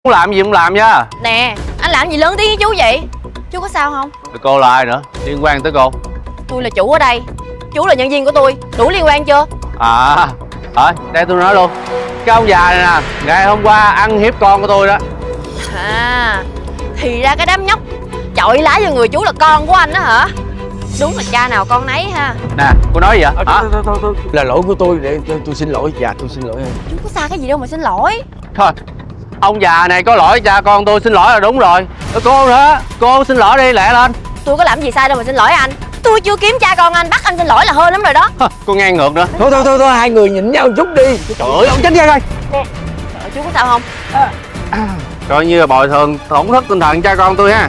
Muốn làm gì cũng làm nha. Nè, anh làm gì lớn tiếng với chú vậy? Chú có sao không? Cô là ai nữa? Liên quan tới cô? Tôi là chủ ở đây. Chú là nhân viên của tôi. Đủ liên quan chưa? À, thôi, đây tôi nói luôn. Cái ông già này nè, ngày hôm qua ăn hiếp con của tôi đó. À, thì ra cái đám nhóc chọi lá vào người chú là con của anh đó hả? Đúng là cha nào con nấy ha. Nè, cô nói gì vậy? Hả? Thôi. Là lỗi của tôi, để tôi xin lỗi. Dạ, tôi xin lỗi em. Chú có sai cái gì đâu mà xin lỗi. Thôi, ông già này có lỗi cha con tôi, xin lỗi là đúng rồi. Cô nữa, cô xin lỗi đi, lẹ lên. Tôi có làm gì sai đâu mà xin lỗi anh. Tôi chưa kiếm cha con anh, bắt anh xin lỗi là hơi lắm rồi đó. Cô ngang ngược nữa. Thôi, hai người nhịn nhau một chút đi. Trời ơi, ông tránh ra coi. Nè, chú có sao không? Coi như là bồi thường tổn thất tinh thần cha con tôi ha.